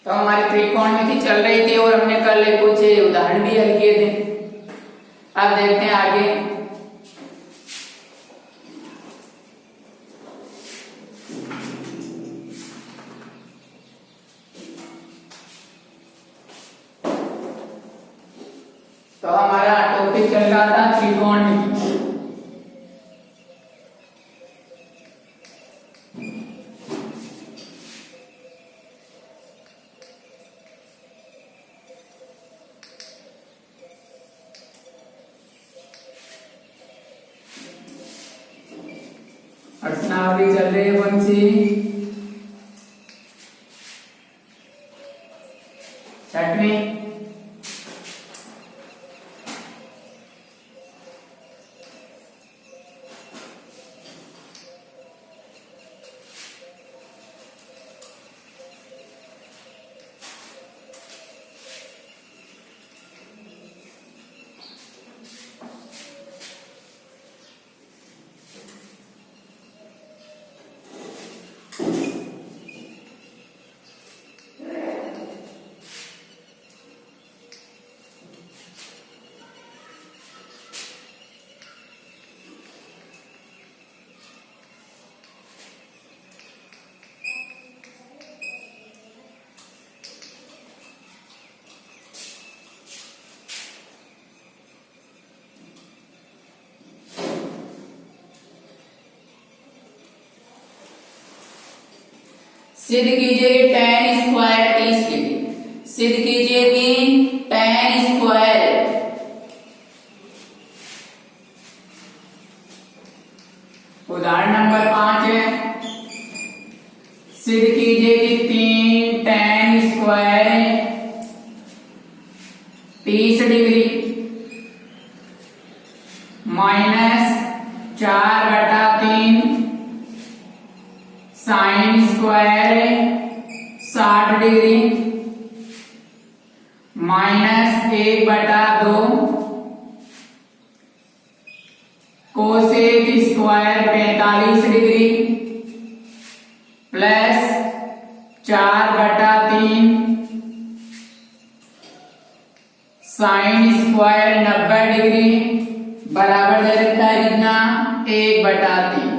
तो हमारी त्रिकोणमिति चल रही थी और हमने कल कुछ उदाहरण भी हल किए थे। अब देखते हैं आगे। तो हमारा टॉपिक चल रहा था त्रिकोणमिति। प्रश्नावली चल रही है कौन सी? छठवीं। सिद्ध कीजिए कि tan स्क्वायर 30 डिग्री। सिद्ध कीजिए कि tan स्क्वायर उदाहरण नंबर 5 है। सिद्ध कीजिए कि 3 tan square 30 degree minus 4/3 sign square 60 degree minus 1/2 cosec square 45 degree plus 4/3 sine square 90 degree बराबर दे रखा है कितना? 1/3।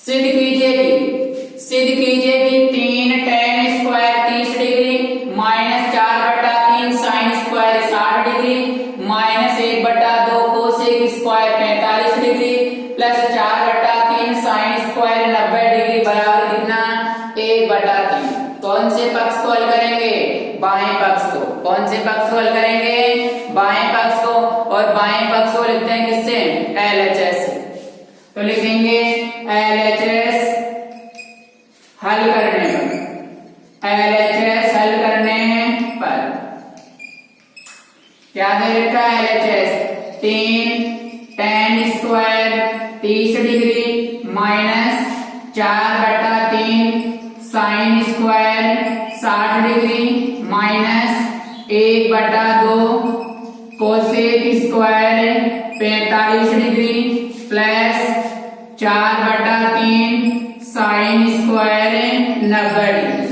सिद्ध कीजिए कि 3 tan square 30 degree minus 4/3 sign square 60 degree minus 1/2 cosec square 45 degree plus 4/3 sine square 90 degree बराबर कितना? 1/3। कौन से पक्ष को हल करेंगे? बाएं पक्ष को। कौन से पक्ष को हल करेंगे? बाएं पक्ष को। और बाएं पक्ष को लिखते हैं किससे? LHS। तो लिखेंगे LHS हल करने पर। LHS हल करने पर क्या दे रखा है? LHS 3 tan square 30 degree minus 4/3 sign square 60 degree minus 1/2 cosec square 45 degree plus 4/3 sine square 90 degree.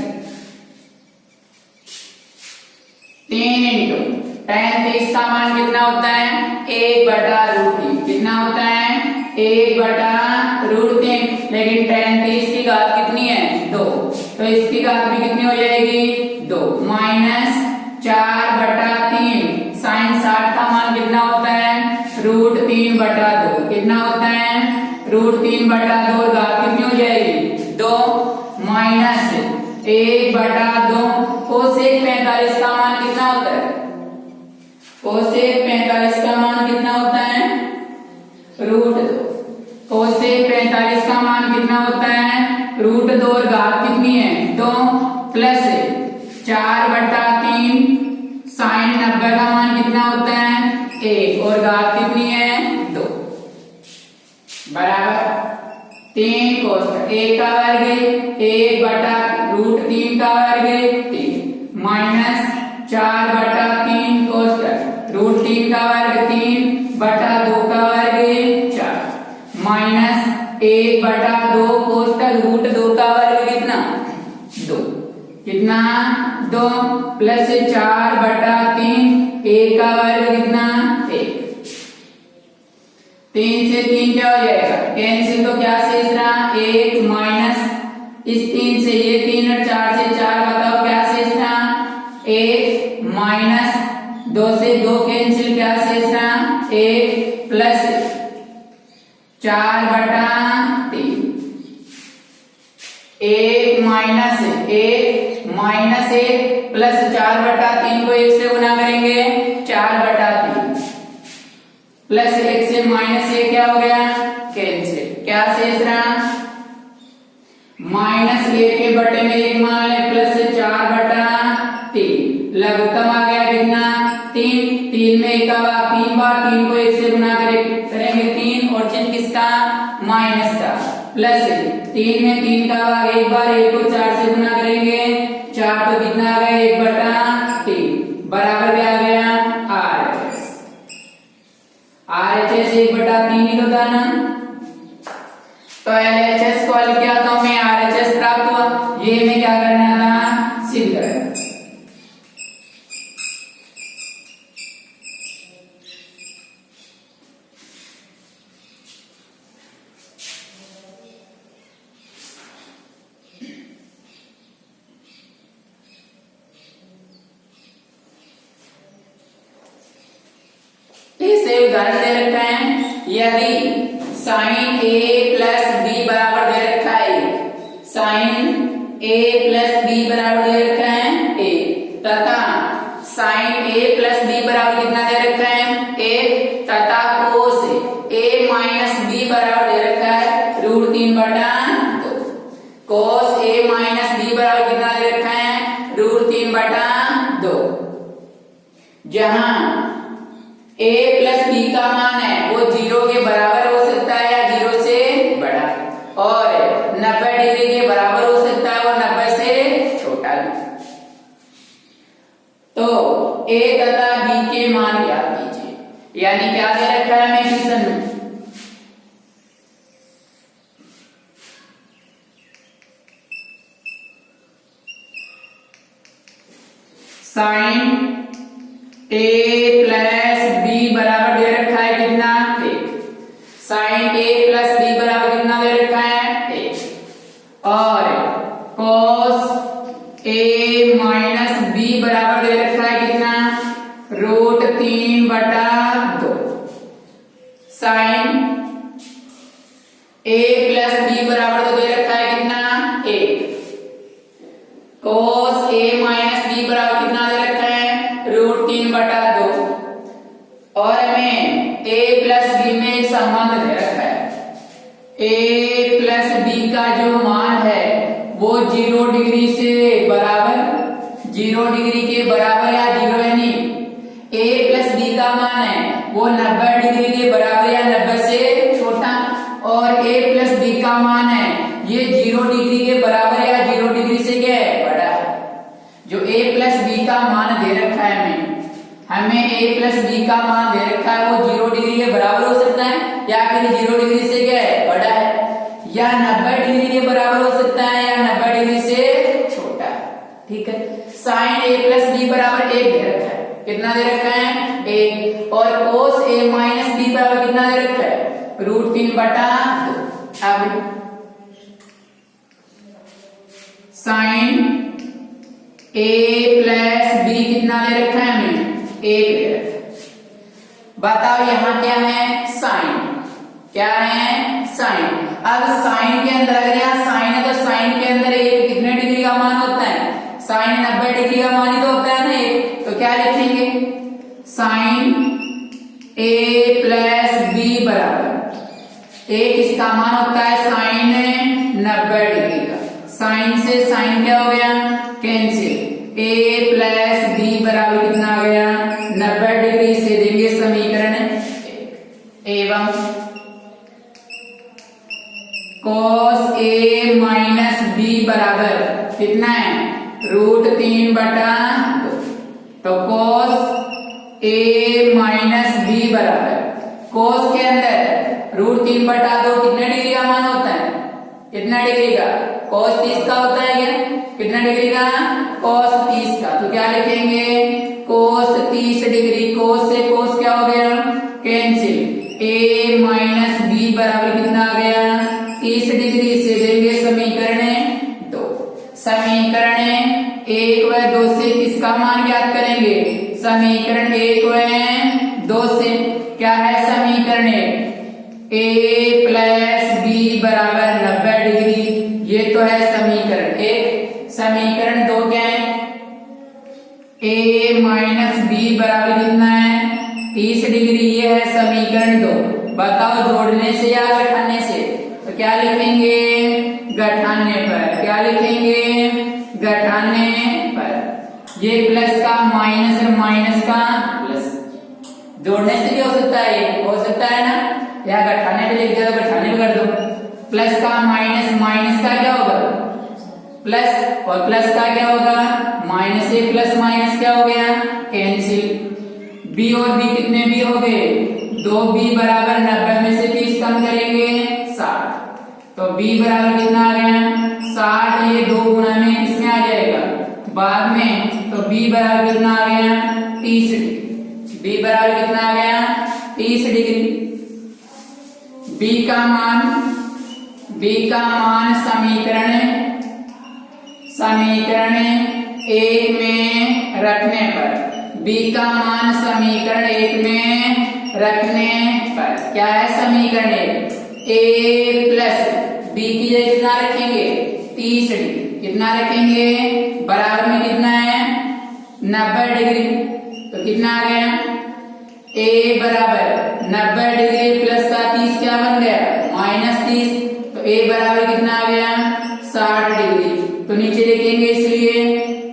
3 into tan 30 का मान कितना होता है? 1/√3। कितना होता है? 1/√3। लेकिन tan 30 की घात कितनी है? 2। तो इसकी घात भी कितनी हो जाएगी? 2 माइनस 4/3 साइन 60 का मान कितना होता है? √3/2। कितना होता है? √3/2 और घात कितनी हो जाएगी? 2 माइनस 1/2 कोसेक 45 का मान कितना होता है? कोसेक 45 का मान कितना होता है? √2। कोसेक 45 का मान कितना होता है? √2 और घात कितनी है? 2 प्लस 4/3 साइन 90 का मान कितना होता है? 1 और घात कितनी है? 2 बराबर 3 cos 1 का वर्ग 1/√3 का वर्ग 3 माइनस 4/3 cos √3 का वर्ग 3/2 का वर्ग 4 माइनस 1/2 कोष्टक √2 का वर्ग कितना 2 कितना 2 प्लस 4/3 1 का वर्ग कितना 1 3 से 3 क्या हो जाएगा कैंसिल तो क्या शेष रहा 1 माइनस इस 3 से ये 3 और 4 से 4 बताओ क्या शेष रहा 1 माइनस 2 से 2 कैंसिल क्या शेष रहा 1 प्लस 4/3 1 माइनस 1 प्लस 4/3 को 1 से गुना करेंगे 4/3 प्लस 1 से माइनस 1 क्या हो गया कैंसिल क्या शेष रहा -1 के बटे में 1 मान ले प्लस 4/3 लघुत्तम आ गया कितना 3 में 1 बार 3 बार 3 को 1 से गुना करेंगे 3 और चिन्ह किसका माइनस का प्लस 3 में 3 का भाग 1 बार 1 को 4 से गुना करेंगे 4 तो कितना आ गया 1/3 बराबर क्या आ गया RHS 1/3 ही तो था ना तो LHS को हल किया तो हमें RHS प्राप्त हुआ ये हमें क्या करना था सिद्ध करना उदाहरण दे रखा है यदि sin a प्लस b बराबर दे रखा है sin a प्लस b बराबर दे रखा है a तथा sin a प्लस b बराबर कितना दे रखा है 1 तथा cos a माइनस b बराबर दे रखा है √3/2 cos a माइनस b बराबर कितना दे रखा है √3/2 जहां a प्लस b का मान है वो 0 के बराबर हो सकता है या 0 से बड़ा और 90 डिग्री के बराबर हो सकता है वो 90 से छोटा तो a तथा b के मान ज्ञात कीजिए यानी क्या दे रखा है हमें क्वेश्चन में sin a प्लस b बराबर दे रखा है कितना 1 sin a प्लस b बराबर कितना दे रखा है 1 और cos a माइनस b बराबर दे रखा है कितना √3/2 sin a प्लस b बराबर तो दे रखा है कितना 1 cos a माइनस b बराबर कितना दे रखा है √3/2 और हमें a प्लस b में एक संबंध दे रखा है a प्लस b का जो मान है वो 0 डिग्री से बराबर 0 डिग्री के बराबर या 0 यानी a प्लस b का मान है वो 90 डिग्री के बराबर या 90 से छोटा और a प्लस b का मान है ये 0 डिग्री के बराबर या 0 डिग्री से क्या है बड़ा है जो a प्लस b का मान दे रखा है हमें a प्लस b का मान दे रखा है वो 0 डिग्री के बराबर हो सकता है या फिर 0 डिग्री से क्या है बड़ा है या 90 डिग्री के बराबर हो सकता है या 90 डिग्री से छोटा है ठीक है sin a प्लस b बराबर 1 दे रखा है कितना दे रखा है 1 और cos a माइनस b बराबर कितना दे रखा है √3/2 अब sin a प्लस b कितना दे रखा है हमें 1 दे रखा है बताओ यहाँ क्या है साइन क्या है साइन अब साइन के अंदर अगर यहाँ साइन है तो साइन के अंदर एक कितने डिग्री का मान होता है साइन 90 डिग्री का मान ही तो होता है ना एक तो क्या लिखेंगे साइन a प्लस b बराबर एक इसका मान होता है साइन 90 डिग्री का साइन से साइन क्या हो गया कैंसिल a प्लस b बराबर कितना आ गया 90 डिग्री से देंगे समीकरण एवं cos a माइनस b बराबर कितना है √3/2 तो cos a माइनस b बराबर cos के अंदर √3/2 कितने डिग्री का मान होता है? कितना डिग्री का? cos 30 का होता है क्या? कितना डिग्री का? cos 30 का। तो क्या लिखेंगे? cos 30 degree. cos से cos क्या हो गया? कैंसिल। a माइनस b बराबर कितना आ गया? 30 डिग्री। से देंगे समीकरण 2। समीकरण 1 व 2 से किसका मान ज्ञात करेंगे? समीकरण 1 व 2 से। क्या है समीकरण 1? a प्लस बी बराबर 90 डिग्री। ये तो है समीकरण 1। समीकरण 2 क्या है? a माइनस बी बराबर कितना है? 30 डिग्री। ये है समीकरण 2। बताओ जोड़ने से या घटाने से? तो क्या लिखेंगे? घटाने पर। क्या लिखेंगे? घटाने पर। ये प्लस का माइनस और माइनस का प्लस। जोड़ने से भी हो सकता है, ये हो सकता है ना? या घटाने पे लिख दिया तो घटाने पे कर दो। प्लस का माइनस, माइनस का क्या होगा? प्लस, और प्लस का क्या होगा? माइनस से प्लस माइनस क्या हो गया? कैंसिल। b और b कितने b हो गए? 2b बराबर 90 में से 30 कम करेंगे 60। तो b बराबर कितना आ गया? 60। ये 2 गुणा में किसमें आ जाएगा? बाद में। तो b बराबर कितना आ गया? 30 डिग्री। b बराबर कितना आ गया? 30 डिग्री। b का मान समीकरण 1 में रखने पर। b का मान समीकरण 1 में रखने पर क्या है? समीकरण 1 a प्लस b की जगह कितना रखेंगे? 30 डिग्री। कितना रखेंगे? बराबर में कितना है? 90 डिग्री। तो कितना आ गया? a बराबर 90 डिग्री प्लस का 30 क्या बन गया? -30। तो a बराबर कितना आ गया? 60 डिग्री। तो नीचे लिखेंगे इसलिए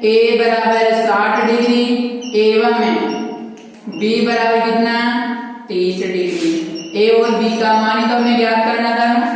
a बराबर 60 डिग्री एवं b बराबर कितना? 30 डिग्री। a और b का मान ही तो हमें ज्ञात करना था ना।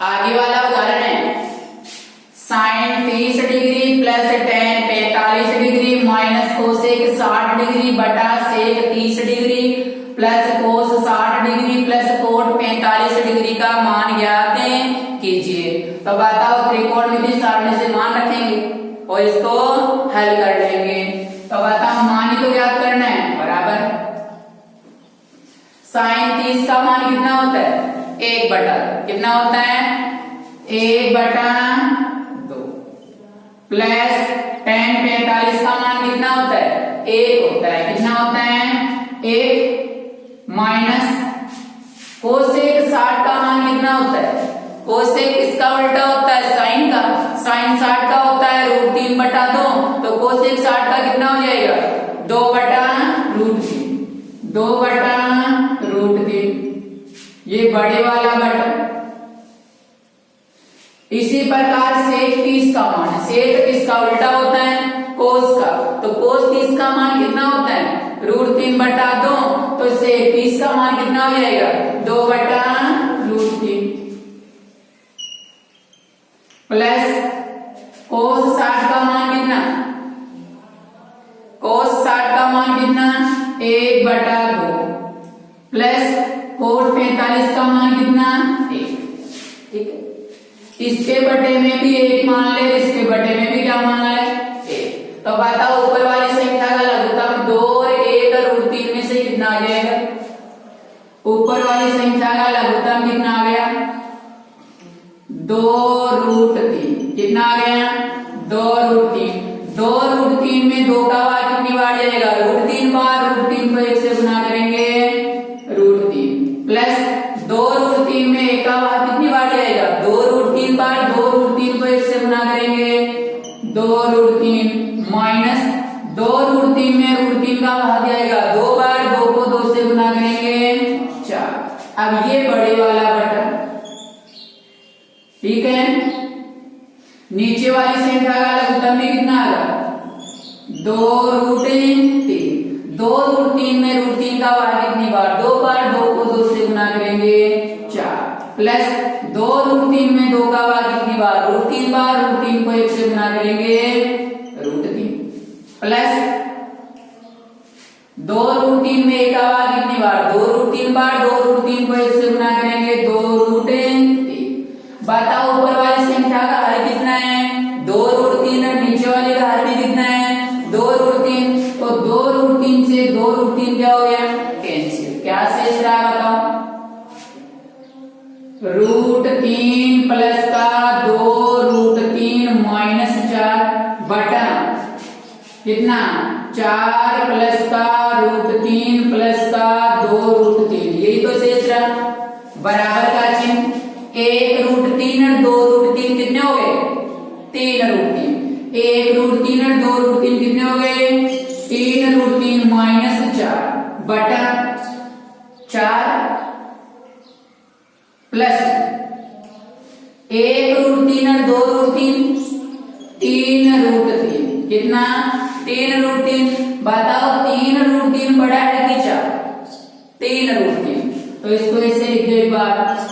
आगे वाला उदाहरण है sin 30 degree plus tan 45 degree minus cosec 60 degree बटा सेक 30 डिग्री प्लस कोस 60 डिग्री प्लस कोट 45 डिग्री का मान ज्ञात कीजिए। तो बताओ त्रिकोणमितीय सारणी से मान रखेंगे और इसको हल कर लेंगे। तो बताओ मान ही तो ज्ञात करना है। बराबर sin 30 का मान कितना होता है? 1/, कितना होता है? 1/2 प्लस tan 45 का मान कितना होता है? 1 होता है। कितना होता है? 1 माइनस कोसेक 60 का मान कितना होता है? कोसेक इसका उल्टा होता है साइन का। साइन 60 का होता है √3/2। तो कोसेक 60 का कितना हो जाएगा? 2/√3। 2/√3। ये बड़े वाला बटा। इसी प्रकार सेक 30 का मान, सेक इसका उल्टा होता है कोस का। तो कोस 30 का मान कितना होता है? √3/2। तो सेक 30 का मान कितना हो जाएगा? 2/√3 प्लस कोस 60 का मान कितना? 1/2 प्लस कोट 45 का मान कितना 1। ठीक है, इसके बटे में भी 1 मान ले, इसके बटे में भी क्या मान ले 1। तो बताओ ऊपर वाली संख्या का लघुत्तम 2 और 1 रूट 3 में से कितना आ जाएगा। ऊपर वाली संख्या का लघुत्तम कितना आ गया 2 रूट 3। कितना आ गया 2 रूट 3। 2 रूट 3 में 2 का बार कितनी बार जाएगा रूट 3 बार। रूट 3 को 1 से गुना करेंगे रूट 3 प्लस 2 रूट 3 में 1 का बार कितनी बार जाएगा 2 रूट 3 बार। 2 रूट 3 को 1 से गुना करेंगे 2 रूट 3 माइनस 2 रूट 3 में रूट 3 का भाग जाएगा 2 बार। 2 को 2 से गुना करेंगे 4। अब ये बड़े वाला बटन, ठीक है, नीचे वाली संख्या का लघुत्तम भी कितना आ गया 2 रूट 3। 2 रूट 3 में रूट 3 का बार कितनी बार 2 बार। 2 को 2 से गुना करेंगे 4 प्लस 2 रूट 3 में 2 का बार कितनी बार रूट 3 बार। रूट 3 को 1 से गुना करेंगे रूट 3 प्लस 2 रूट 3 में 1 का बार कितनी बार 2 रूट 3 बार। 2 रूट 3 को 1 से गुना करेंगे 2 रूट 3। बताओ ऊपर वाली संख्या का हर कितना है 2 रूट 3 और नीचे वाली का हर भी कितना है 2 रूट 3। तो 2 रूट 3 से 2 रूट 3 क्या हो गया कैंसिल। क्या शेष रहा बताओ रूट 3 प्लस का 2 रूट 3 माइनस 4 बटा कितना 4 प्लस का रूट 3 प्लस का 2 रूट 3। यही तो शेष रहा बराबर का चिन्ह। 1 रूट 3 और 2 रूट 3 कितने हो गए 3 रूट 3। 1 रूट 3 और 2 रूट 3 कितने हो गए 3 रूट 3 माइनस 4 बटा 4 प्लस 1 रूट 3 और 2 रूट 3 3 रूट 3 कितना 3 रूट 3। बताओ 3 रूट 3 बड़ा है कि 4 3 रूट 3। तो इसको ऐसे लिख दो एक बार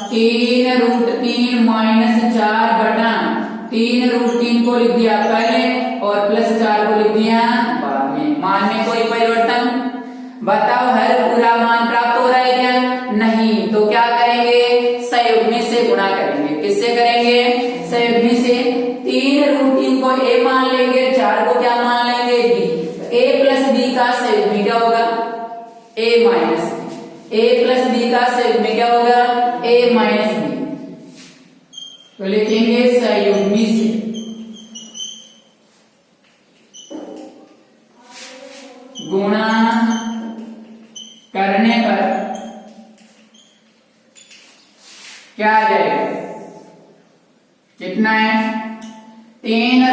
3 रूट 3 माइनस 4 बटा 3 रूट 3 को लिख दिया पहले और प्लस 4 को लिख दिया बाद में। मान में कोई परिवर्तन। बताओ हर पूरा मान प्राप्त हो रहा है क्या नहीं। तो क्या करेंगे संयुग्मी से गुणा करेंगे। किससे करेंगे संयुग्मी से। 3 रूट 3 को a मान लेंगे 4 को क्या मान लेंगे b। a प्लस b का संयुग्मी क्या होगा a minus a plus b का संयुग्मी क्या होगा a माइनस b। तो लिखेंगे संयुग्मी से गुणा करने पर क्या आ जाएगा कितना है 3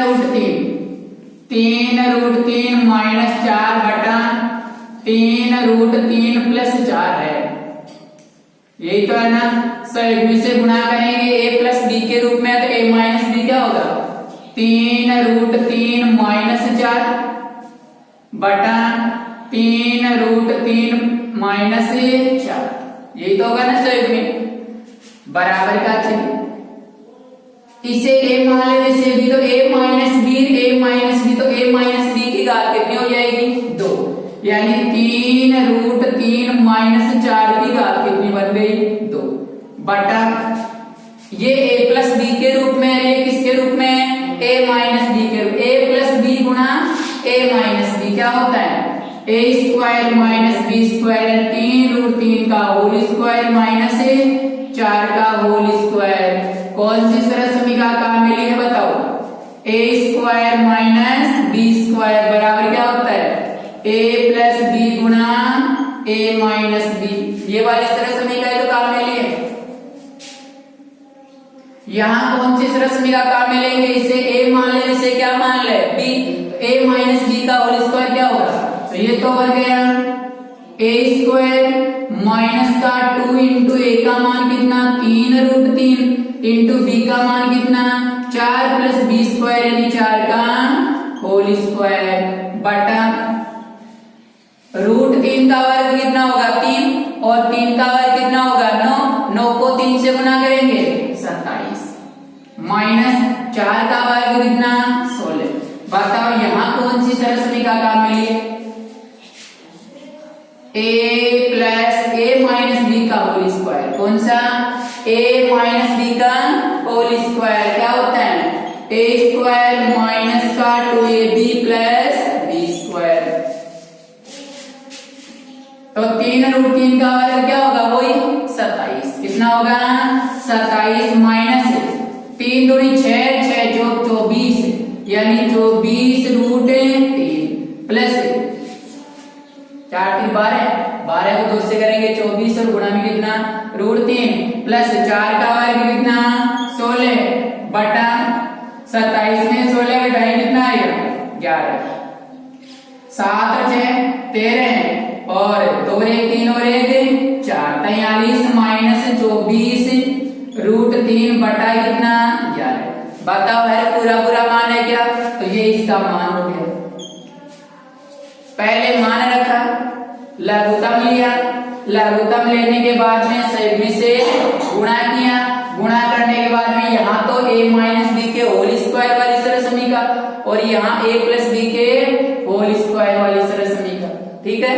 रूट 3 माइनस 4 बटा 3 रूट 3 प्लस 4 है। यही तो है ना। संयुग्मी से गुणा करेंगे a प्लस b के रूप में तो a माइनस b क्या होगा 3 रूट 3 माइनस 4 बटा 3 रूट 3 माइनस 4। यही तो होगा ना संयुग्मी बराबर का चिन्ह। इसे a मान ले इसे b तो a माइनस b तो a माइनस b की घात कितनी हो जाएगी 2 यानी 3 रूट 3 माइनस 4 की घात कितनी बन गई 2 बटा ये a प्लस b के रूप में है। ये किसके रूप में है a माइनस b के रूप। a प्लस b गुणा a माइनस b क्या होता है a square minus b square 3 root 3 का होल स्क्वायर माइनस 4 का होल स्क्वायर। कौन सी सरल समीकरण कहाँ मिली है बताओ a square minus b square बराबर क्या होता है a प्लस b गुणा a माइनस b। ये वाली सरल समीकरण तो कहाँ मिली है यहाँ कौन सी सरल समीकरण कहाँ मिलेंगे। इसे a मान ले इसे क्या मान ले b। a माइनस b का होल स्क्वायर क्या होगा तो ये तो बन गया a स्क्वायर माइनस का 2 इंटू a का मान कितना 3 रूट 3 इंटू b का मान कितना 4 प्लस b स्क्वायर यानी 4 का होल स्क्वायर बटा रूट 3 का वर्ग कितना होगा 3 और 3 का वर्ग कितना होगा 9। 9 को 3 से गुना करेंगे 27 माइनस 4 का वर्ग कितना 16। बताओ यहाँ कौन सी सरल समीकरण काम मिली है कौन सा, a माइनस बी का होल स्क्वायर क्या होता है, a स्क्वायर माइनस का 2ab प्लस बी स्क्वायर। तो 3√3 का वर्ग क्या होगा, वही 27। कितना होगा 27 माइनस 3 दूनी 6, 6 जोड़ 24 यानी 24√3 प्लस 4 3 12, 12 को 2 से करेंगे 24 और गुणा में कितना √3 प्लस 4 का वर्ग कितना 16 बटा 27 में 16 घटाएं कितना आएगा 11, 7 और 6 13 और 2 और 1 3 और 1 4, 43 माइनस 24√3 बटा कितना 11। बताओ है पूरा पूरा मान है क्या, तो ये इसका मान हो गया। पहले मान रखा, लघुत्तम लिया, लघुत्तम लेने के बाद में सभी से गुणा किया, गुणा करने के बाद में यहाँ तो a माइनस बी के होल स्क्वायर वाली सरसमीका और यहाँ a प्लस बी के होल स्क्वायर वाली सरसमीका, ठीक है।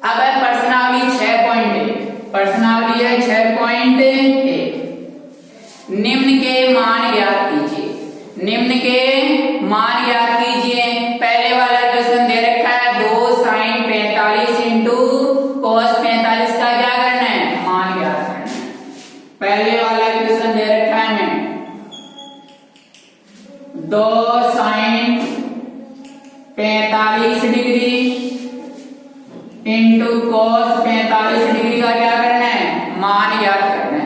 अब है प्रश्नावली 6.1, प्रश्नावली है 6.1, निम्न के मान ज्ञात कीजिए, निम्न के मान ज्ञात कीजिए। पहले वाला क्वेश्चन दे रखा है 2 sin 45 इंटू cos 45 का क्या करना है, मान ज्ञात करना है। पहले वाला क्वेश्चन दे रखा है हमें 2 sin 45 degree into cos 45 degree का क्या करना है, मान ज्ञात करना है।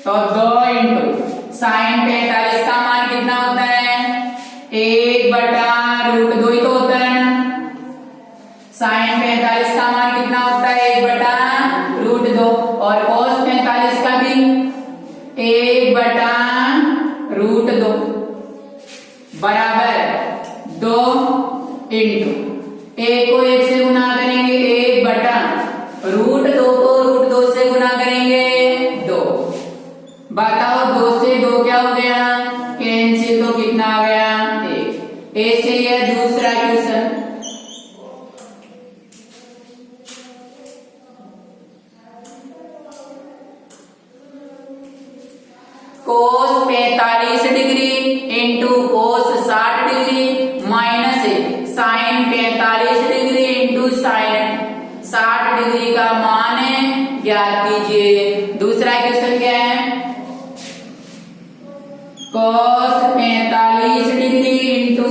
तो 2 इंटू साइन 45 का मान कितना होता है 1/√2 ही तो होता है ना। साइन 45 का मान कितना होता है 1/√2 और cos 45 का भी 1/√2 बराबर 2 इंटू 1 को 1 से गुना करेंगे 1/√2 को √2 से गुना करेंगे 2। बताओ 2 से 2 क्या हो गया, कैंसिल, तो कितना आ गया 1। ऐसे ही है दूसरा question, cos 45 degree into cos 60 degree minus sine 45 degree into sine 60 degree का मान ज्ञात कीजिए। दूसरा क्वेश्चन क्या है, cos 45 degree into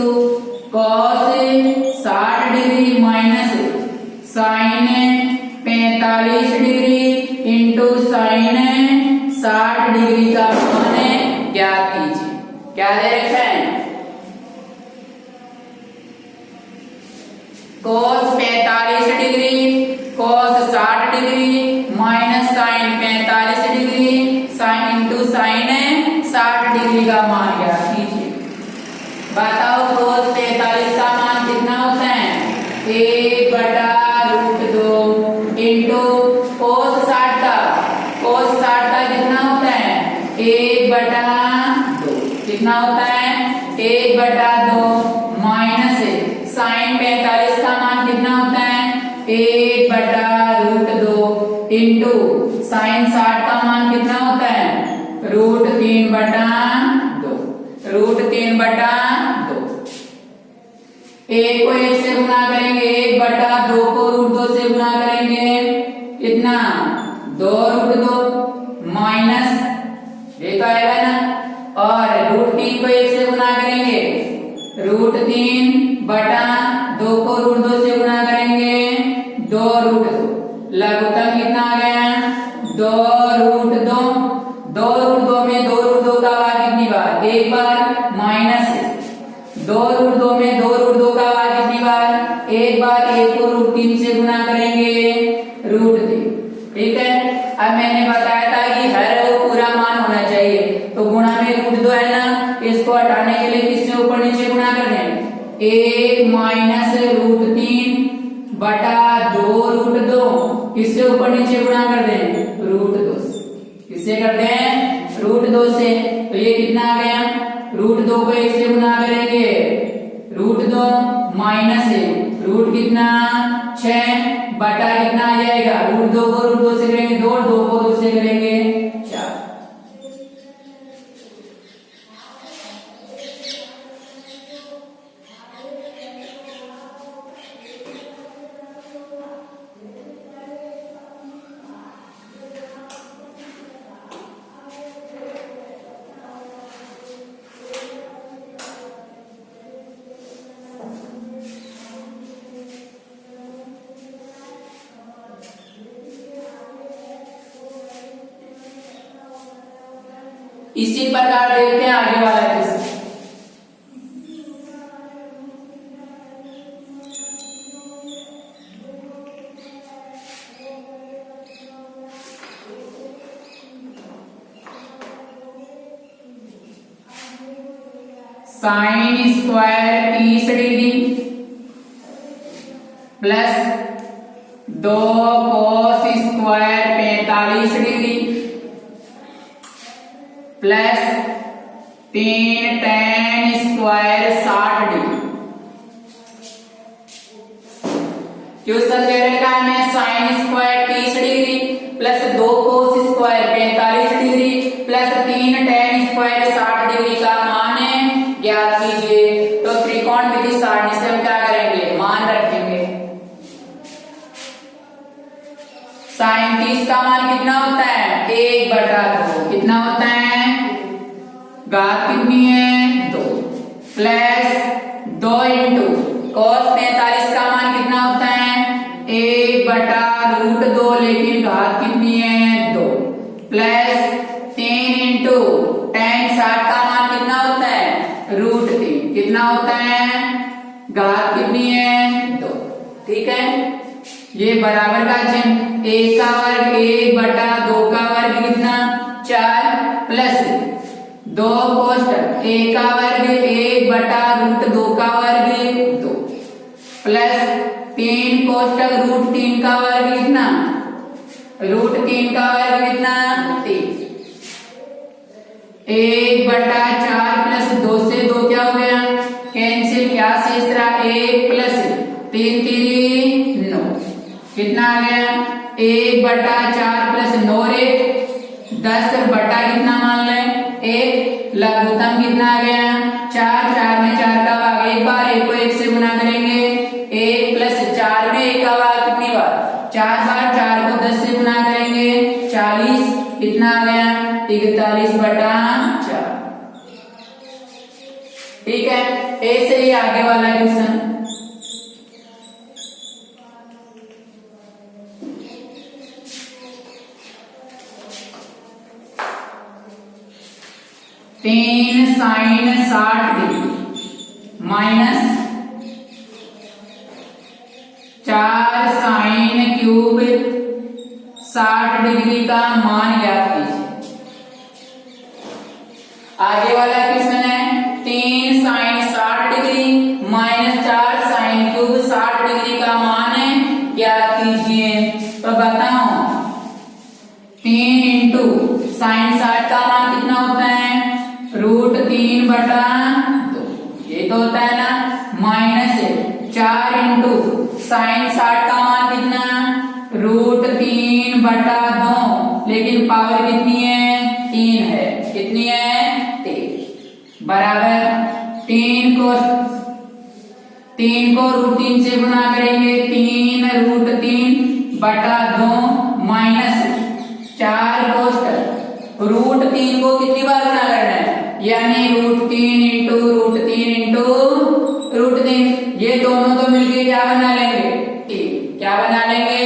cos 60 degree minus sine 45 degree into sine 60 degree का मान ज्ञात कीजिए। क्या दे रखा है, cos 45 degree cos 60 degree minus sine 45 degree sine into sine 60 degree का मान ज्ञात कीजिए। बताओ cos 45 का मान कितना होता है 1/√2 इंटू cos 60 का कितना होता है 1/2, कितना होता है 1/2 माइनस साइन 45 का मान कितना होता है 1/√2 इंटू साइन 60 का मान कितना होता है √3/2, √3/2। 1 को 1 से गुणा करेंगे 1/2 को √2 से गुणा करेंगे कितना 2√2 माइनस एक आएगा ना, और √3 को 1 से गुणा करेंगे √3/2 को √2 से गुणा करेंगे 2√2, लघुत्तम कितना आ गया 2√2, 2√2 में 2√2 का भाग कितनी बार एक बार माइनस 2√2 में 2√2 का बार कितनी बार, एक बार, एक को √3 से गुना करेंगे √3। ठीक है, अब मैंने बताया था कि हर वो पूरा मान होना चाहिए, तो गुणा में √2 है ना, इसको हटाने के लिए किससे ऊपर नीचे गुणा कर दें, 1 माइनस √3 बटा 2√2, किससे ऊपर नीचे गुणा कर दें, √2 से। किससे करते हैं, √2 से। तो ये कितना आ गया, √2 को 1 से गुना करेंगे, √2 माइनस 1, रूट कितना 6 बटा कितना आ जाएगा, √2 को √2 से करेंगे 2, 2 को 2 से करेंगे 4। इसी प्रकार देखते हैं आगे वाला question. Sine square 30 degree plus 2 cos square 45 degree plus 3 tan square 60 degree. Question दे रखा है हमें sine square 30 degree plus 2 cos square 45 degree plus 3 tan square 60 degree का मान ज्ञात कीजिए। तो त्रिकोणमिति सारणी से हम क्या करेंगे, मान रखेंगे। साइन 30 का मान कितना होता है, 1/2। कितना होता है, घात कितनी है 2 प्लस 2 इंटू cos 45 का मान कितना होता है 1/√2, लेकिन घात कितनी है 2 प्लस 3 इंटू tan 60 का मान कितना होता है √3। कितना होता है, घात कितनी है 2। ठीक है, ये बराबर का चिन्ह, 1 का वर्ग 1/2 का वर्ग कितना 4 प्लस 2 कोष्टक 1 का वर्ग 1/√2 का वर्ग 2 प्लस 3 कोष्टक √3 का वर्ग कितना, √3 का वर्ग कितना 3, 1/4 प्लस 2 से 2 क्या हो गया कैंसिल, क्या शेष रहा 1 प्लस 3 3 9। कितना आ गया 1/4 प्लस 9 रे 10 बटा कितना मान लें 1, लघुत्तम कितना आ गया 4, 4 में 4 का भाग एक बार, 1 को 1 से गुना करेंगे 1 प्लस 4 में 1 का भाग कितनी बार 4 बार, 4 को 10 से गुना करेंगे 40। कितना आ गया 43/4। ठीक है, ऐसे ही आगे वाला क्वेश्चन। तीन sine 60 degree minus 4 sine cube 60 degree का मान ज्ञात कीजिए। आगे वाला क्वेश्चन है 3 sine 60 degree minus 4 sine cube 60 degree का मान ज्ञात कीजिए। तो बताओ 3 इंटू साइन 60 का मान कितना होता है √3/2, ये तो होता है ना, माइनस 4 इंटू साइन 60 का मान कितना √3/2, लेकिन पावर कितनी है 3 है। कितनी है 3 बराबर 3 को √3 से गुना करेंगे 3√3/2 माइनस 4 कोष्टक √3 को कितनी बार गुना करना है, यानी √3 इंटू √3, ये दोनों तो मिलके क्या बना लेंगे 3। क्या बना लेंगे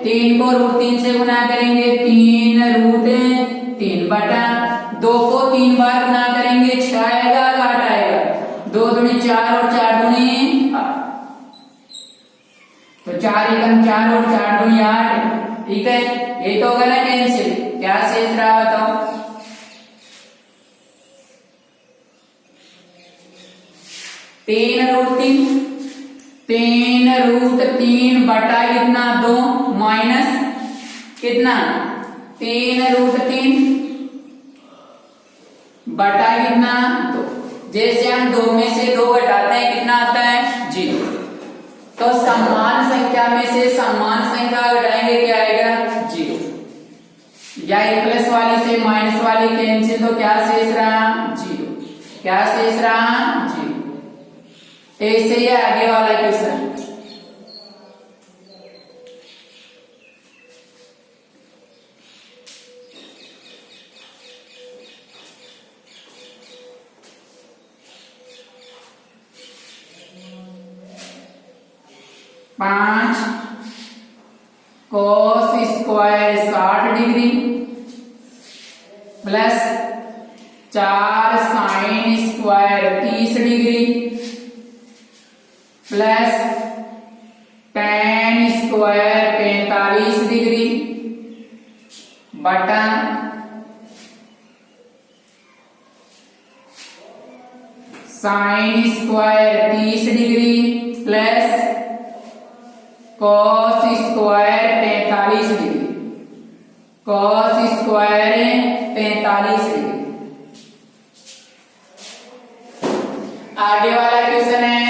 3 को √3 से गुना करेंगे 3√3/2 2 को 3 बार गुना करेंगे 6 आएगा, 8 आएगा। 2 दूनी 4 और 4 दूनी 8, तो 4 एकम 4 और 4 दूनी 8। ठीक है, ये तो होगा ना कैंसिल। क्या शेष रहा बताओ? 3√3, 3√3 बटा कितना 2 माइनस कितना 3√3 बटा कितना 2। जैसे हम 2 में से 2 घटाते हैं कितना आता है 0। तो समान संख्या में से समान संख्या घटाएंगे क्या आएगा 0। या प्लस वाली से माइनस वाली कैंसिल, तो क्या शेष रहा 0। क्या शेष रहा 0। ऐसे ही आगे वाला क्वेश्चन। पांच cos square 60 degree plus 4 sin square 30 degree plus tan square 45 degree बटा sin square 30 degree plus cos square 45 degree, cos square 45 degree. आगे वाला क्वेश्चन है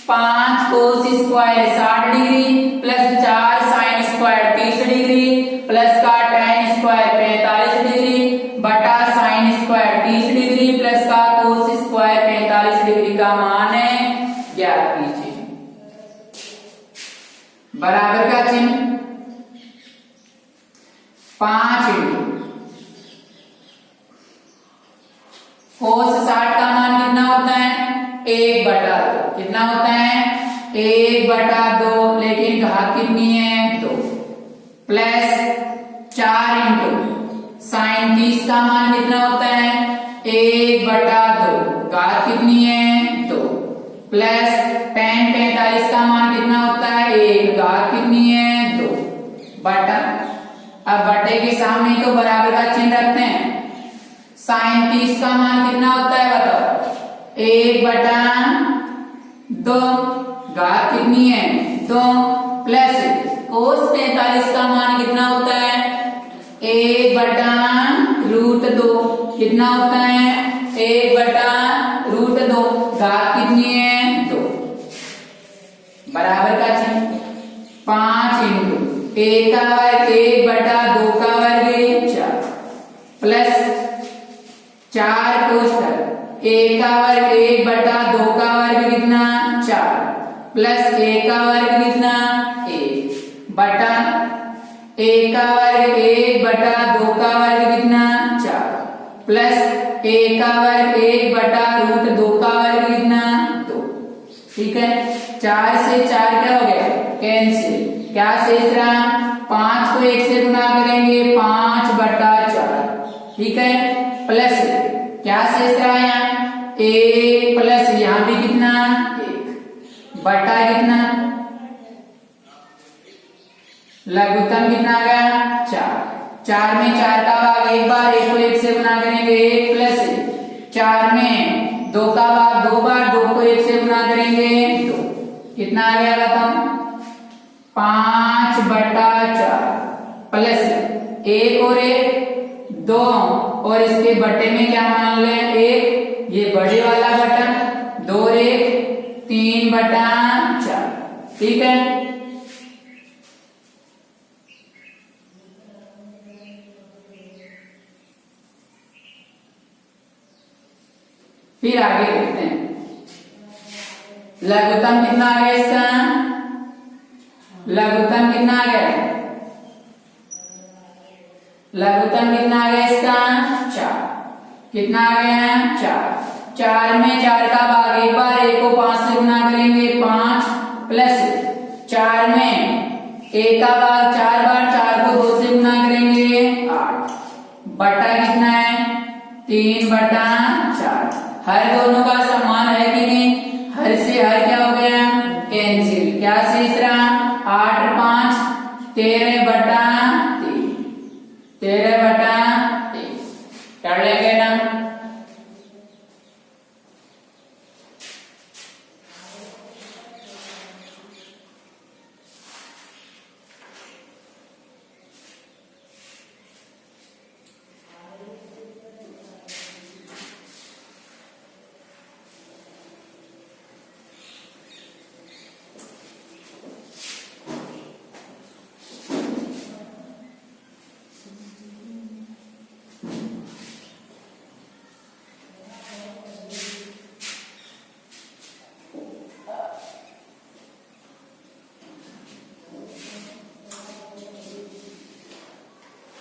5 cos square 60 degree plus 4 sin square 30 degree plus का tan square 45 degree बटा sin square 30 degree plus का cos square 45 degree का मान है ज्ञात कीजिए। बराबर का चिन्ह 5 इंटू cos 60 का मान कितना होता है 1/2। कितना होता है 1/2, लेकिन घात कितनी है 2 प्लस 4 इंटू साइन 30 का मान कितना होता है 1/2, घात कितनी है 2 प्लस tan 45 का मान कितना होता है 1, घात कितनी है 2 बटा। अब बटे के सामने तो बराबर का चिन्ह रखते हैं। साइन 30 का मान कितना होता है बताओ 1/2, घात कितनी है 2 प्लस cos 45 का मान कितना होता है 1/√2। कितना होता है 1/√2, घात कितनी है 2 बराबर का चिन्ह 5 इंटू 1 का वर्ग 1/2 का वर्ग 4 प्लस 4 कोष्ठक 1 का वर्ग 1/2 का वर्ग कितना 4 प्लस 1 का वर्ग कितना 1 बटा 1 का वर्ग 1/2 का वर्ग कितना 4 प्लस 1 का वर्ग 1/√2 का वर्ग कितना 2। ठीक है, 4 से 4 क्या हो गया कैंसिल। क्या शेष रहा 5 को 1 से गुना करेंगे 5/4। ठीक है, प्लस क्या शेष रहा यहाँ 1 प्लस यहाँ भी कितना 1 बटा कितना लघुत्तम कितना आ गया 4। 4 में 4 का भाग एक बार 1 को 1 से गुना करेंगे 1 प्लस 4 में 2 का भाग 2 बार 2 को 1 से गुना करेंगे 2। कितना आ गया बताओ 5/4 प्लस 1 और 1 2 और इसके बटे में क्या मान लें 1, ये बड़े वाला बटन 2 और 1 3/4। ठीक है, फिर आगे देखते हैं लघुत्तम कितना आ गया इसका लघुत्तम कितना आ गया लघुत्तम कितना आ गया इसका 4। कितना आ गया 4। 4 में 4 का भाग एक बार 1 को 5 से गुना करेंगे 5 प्लस 4 में 1 का भाग 4 बार 4 को 2 से गुना करेंगे 8 बटा कितना है 3/4। हर दोनों का समान है कि नहीं? हर से हर क्या हो गया? कैंसिल। क्या शेष रहा? 8 और 5 13/3। 13/3 कर लेंगे ना?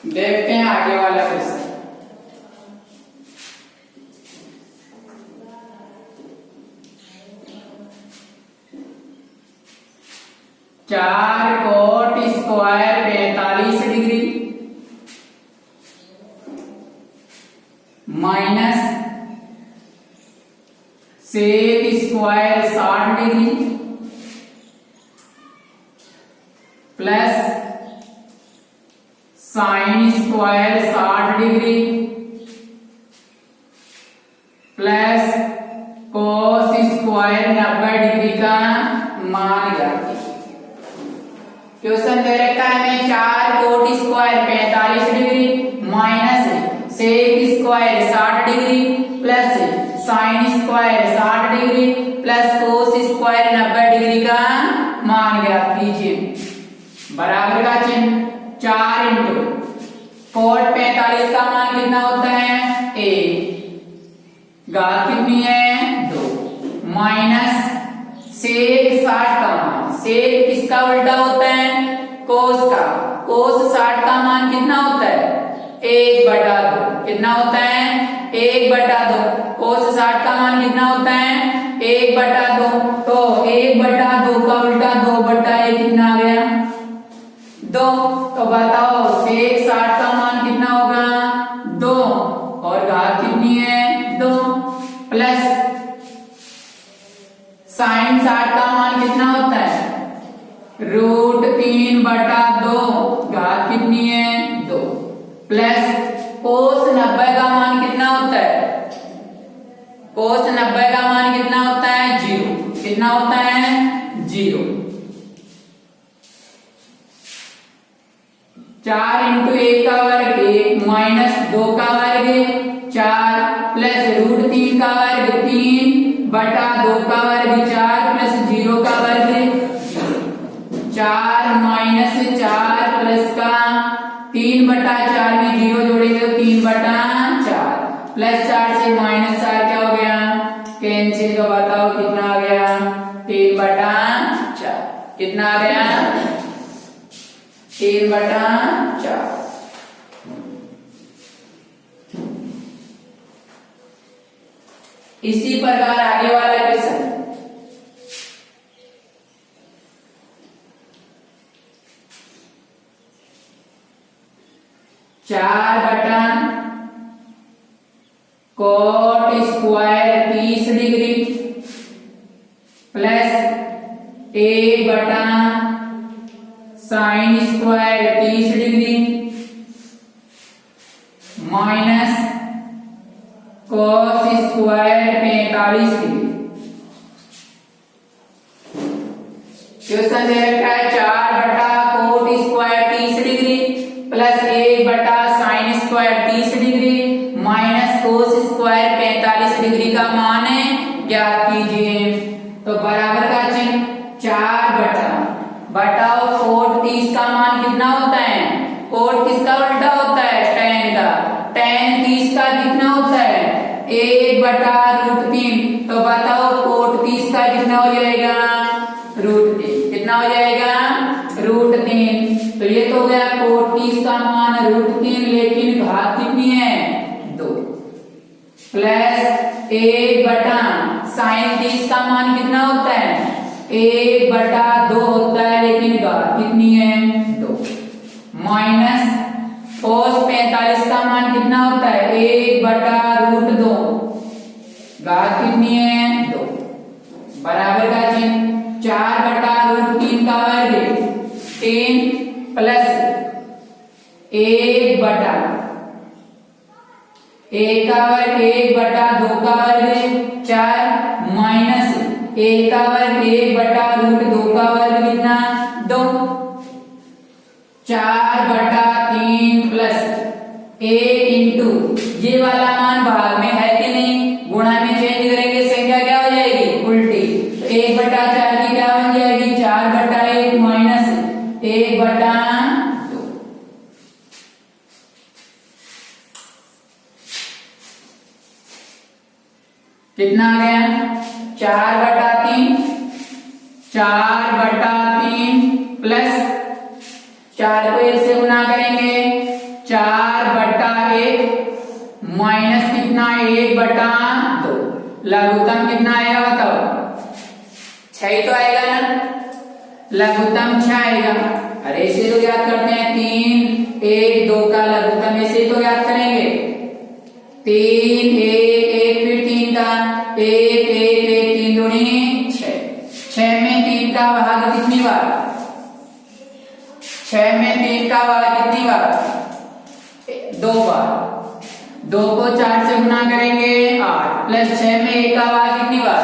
देखते हैं आगे वाला क्वेश्चन। चार cot square 45 degree minus sec square 60 degree plus sine square 60 degree plus cos square 90 degree का मान ज्ञात। क्वेश्चन दे रखा है हमें चार cot square 45 degree minus sec square 60 degree plus sine square 60 degree plus cos square 90 degree का मान ज्ञात कीजिए। बराबर का चिन्ह 4 इंटू कोट 45 का मान कितना होता है? 1 घात कितनी है? 2 माइनस सेक 60 का मान। सेक किसका उल्टा होता है? कोस का। कोस 60 का मान कितना होता है? 1/2। कितना होता है? 1/2। कोस 60 का मान कितना होता है? 1/2। तो 1/2 का उल्टा 2/1 कितना आ गया? 2। तो बताओ सेक 60 का मान कितना होगा? 2 और घात कितनी है? 2 प्लस साइन 60 का मान कितना होता है? √3/2 घात कितनी है? 2 प्लस कोस 90 का मान कितना होता है? कोस 90 का मान कितना होता है? 0। कितना होता है? 0। 4 इंटू 1 का वर्ग 1 माइनस 2 का वर्ग 4 प्लस √3 का वर्ग 3/2 का वर्ग 4 प्लस 0 का वर्ग 4 माइनस 4 प्लस का 3/4 में 0 जोड़ेंगे तो 3/4 प्लस 4 से माइनस 4 क्या हो गया? कैंसिल। तो बताओ कितना आ गया? 3/4। कितना आ गया? 3/4। इसी प्रकार आगे वाला क्वेश्चन। चार बटन कोट स्क्वायर 30 डिग्री प्लस 1 बटन sine square 30 degree minus cos square 45 degree. Question दे रखा है 4/कोट स्क्वायर 30 डिग्री प्लस 1/साइन square 30 degree minus cos square 45 degree का मान ज्ञात कीजिए। तो बराबर का चिन्ह 4 बटाओ कोट 30 का मान कितना होता है? कोट किसका उल्टा होता है? tan का। tan 30 का कितना होता है? 1/√3। तो बताओ कोट 30 का कितना हो जाएगा? √3। कितना हो जाएगा? √3। तो ये तो हो गया कोट 30 का मान √3 लेकिन घात कितनी है? 2 प्लस 1/साइन 30 का मान कितना होता है? 1/2 होता है लेकिन घात कितनी है? 2 माइनस कोस 45 का मान कितना होता है? 1/√3 प्लस 1/2 का वर्ग 4 माइनस 1 का वर्ग 1/√2 का वर्ग कितना 2 4/3 प्लस 1 इंटू ये वाला मान भाग में है कि नहीं, गुणा में चेंज करेंगे संख्या क्या हो जाएगी उल्टी, तो 1/4 की क्या बन जाएगी 4/1 माइनस 1/2 कितना आ गया 4/3 प्लस 4 को 1 से गुना करेंगे 4/1 माइनस कितना 1/2 लघुत्तम कितना आएगा बताओ 6 ही तो आएगा ना, लघुत्तम 6 आएगा। अरे इसे तो याद करते हैं 3 1 2 का लघुत्तम ऐसे तो याद करेंगे 3 1 1 फिर 3 का 1 1 1 3 दूनी 6 6 में 3 का भाग कितनी बार 6 में 3 का भाग कितनी बार 2 बार 2 को 4 से गुना करेंगे 8 प्लस 6 में 1 का भाग कितनी बार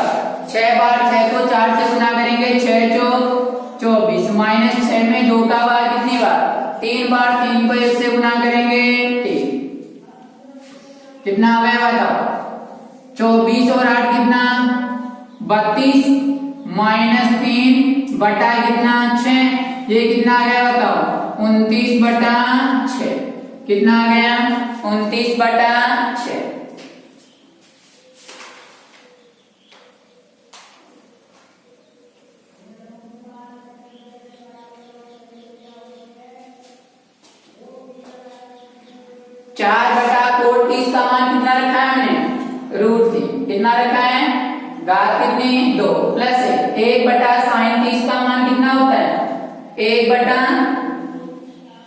6 बार 6 को 4 से गुना करेंगे 6 चौक 24 माइनस 6 में 2 का भाग कितनी बार 3 बार 3 को 1 से गुना करेंगे 3 कितना हो गया बताओ 24 और 8 कितना 32 माइनस 3 बटा कितना 6 ये कितना आ गया बताओ 29/6 कितना आ गया 29/6 4/30 का मान कितना रखा है हमने √3 कितना रखा है घात कितनी 2 प्लस 1/sin30 का मान कितना होता है 1 बटा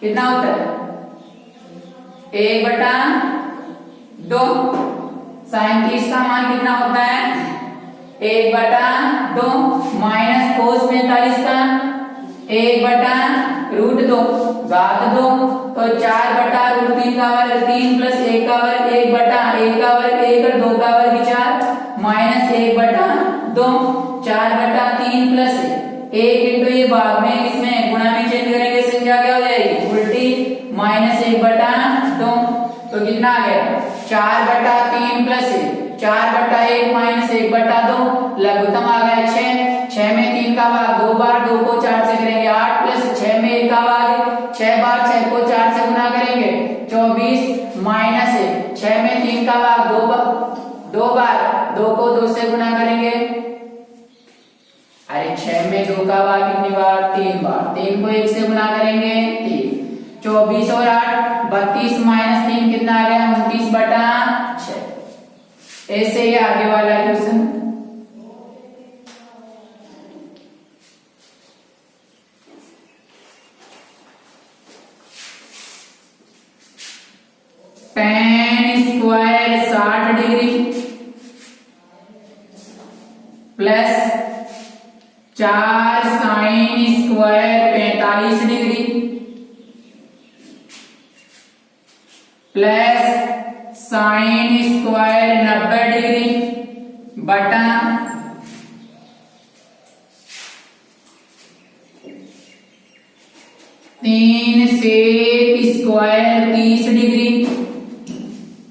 कितना होता है 1/2 sin30 का मान कितना होता है 1/2 माइनस cos 45 का 1/√2 घात 2 तो 4/√3 का वर्ग 3 प्लस 1 का वर्ग 1/1 का वर्ग 1 और 2 का वर्ग 4 माइनस 1/2 4/3 प्लस 1 इंटू ये भाग में इसमें गुणा में चेंज करेंगे संख्या क्या हो जाएगी उल्टी माइनस 1/2 तो कितना आ गया 4/3 प्लस 4/1 माइनस 1/2 लघुत्तम आ गया 6 में 3 का भाग 2 बार 2 को 4 से करेंगे 8 प्लस 6 में 1 का भाग 6 बार 6 को 4 से गुना करेंगे 24 माइनस 6 में 3 का भाग 2 बार 2 को 2 से गुना करेंगे अरे 6 में 2 का भाग कितनी बार 3 बार 3 को 1 से गुना करेंगे 3 24 और 8 32 माइनस 3 कितना आ गया 29/6 ऐसे ही आगे वाला question tan square 60 degree plus 4 sin square 45 degree plus sin square 90 degree बटा 3 sec square 30 degree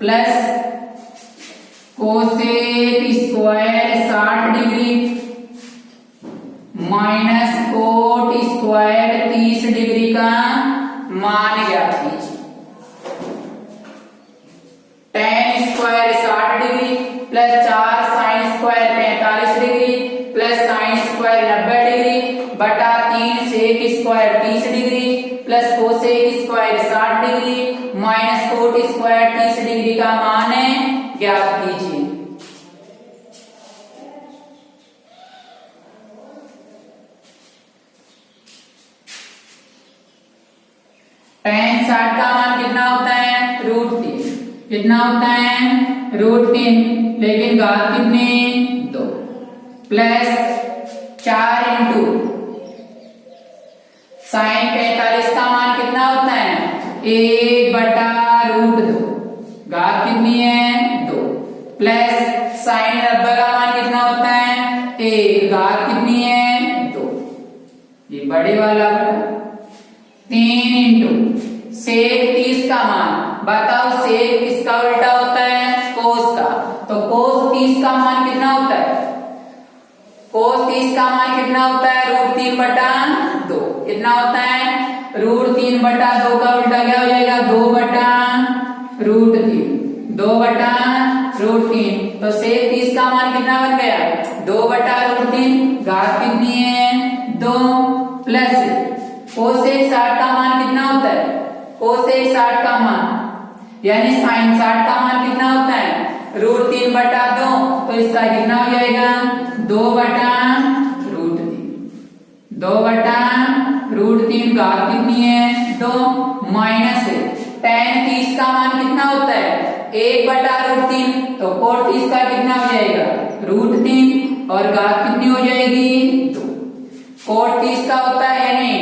plus cosec square 60 degree minus cot square 30 degree का मान ज्ञात कीजिए। tan square 60 degree plus 4 sin square 45 degree plus sin square 90 degree बटा 3 sec square 30 degree plus cosec square 60 degree minus cot square 30 degree का मान ज्ञात कीजिए। tan 60 का मान कितना होता है √3 कितना होता है √3 लेकिन घात कितनी 2 प्लस 4 इंटू sin 45 का मान कितना होता है 1/√2, घात कितनी है 2, प्लस साइन 90 का मान कितना होता है 1, घात कितनी है 2, ये बड़े वाला बटा 3 इंटू सेक 30 का मान, बताओ सेक किसका उल्टा होता है कोस का, तो कोस 30 का मान कितना होता है, कोस 30 का मान कितना होता है √3/2, कितना होता है √3/2 का उल्टा क्या हो जाएगा 2/√3, 2/√3, तो सेक 30 का मान कितना बन गया 2/√3, घात कितनी है 2, प्लस कोसेक 60 का मान कितना होता है, कोसेक 60 का मान यानी साइन 60 का मान कितना होता है √3/2, तो इसका कितना हो जाएगा 2/√3, घात कितनी है 2, माइनस tan 30 का मान कितना होता है 1/√3, तो cot 30 का कितना हो जाएगा √3 और घात कितनी हो जाएगी 2, cot 30 का होता है यानी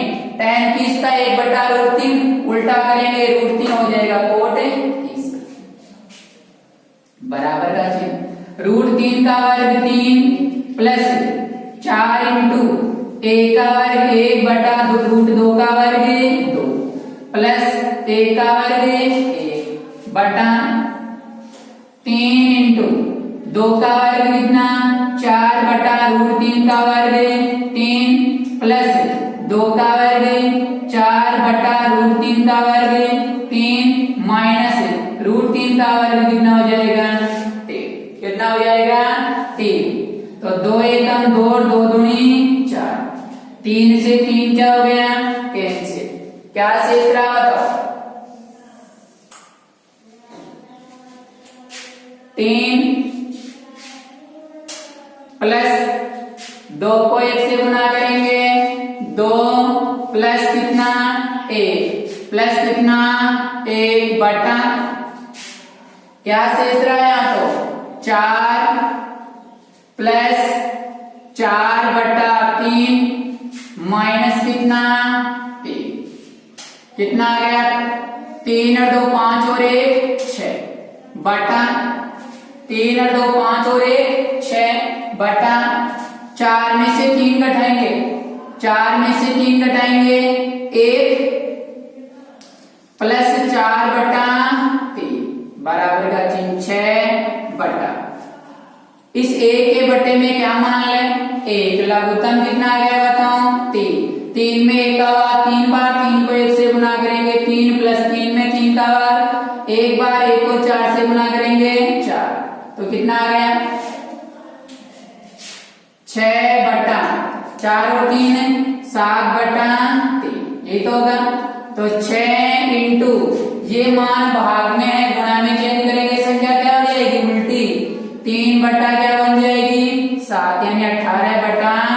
tan 30 का 1/√3, उल्टा करेंगे √3 हो जाएगा cot 30 बराबर का चिन्ह, √3 का वर्ग 3 प्लस 4 इंटू 1 का वर्ग 1/√2 का वर्ग 2 प्लस 1 का वर्ग 1/3 इंटू 2 का वर्ग कितना 4/√3 का वर्ग 3 प्लस 2 का वर्ग 4/√3 का वर्ग 3 माइनस √3 का वर्ग कितना हो जाएगा 3, कितना हो जाएगा 3, तो 2 एकम 2 और 2 दूनी 4, 3 से 3 क्या हो गया कैंसिल, क्या शेष रहा बताओ 3 प्लस 2 को 1 से गुना करेंगे 2 प्लस कितना 1 प्लस कितना 1 बटा क्या शेष रहा है यहाँ तो 4 प्लस 4/3 माइनस कितना 1, कितना आ गया 3 और 2 5 और 1 6 बटा 3 और 2 5 और 1 6 बटा 4 में से 3 घटाएंगे 1 प्लस 4/3 बराबर का चिन्ह 6 बटा इस 1 के बटे में क्या मान ले 1, लघुत्तम कितना आ गया बताओ 3, 3 में 1 का बार 3 बार, 3 को 1 से गुना करेंगे 3 प्लस 3 में 3 का बार 1 बार, 1 को 4 से गुना करेंगे 4, तो कितना आ गया 6/4 और 3 7/3, ये तो होगा, तो 6 इंटू ये मान भाग में है गुणा में चेंज करेंगे संख्या क्या हो जाएगी उल्टी 3 बटा क्या बन जाएगी 7 यानी 18/7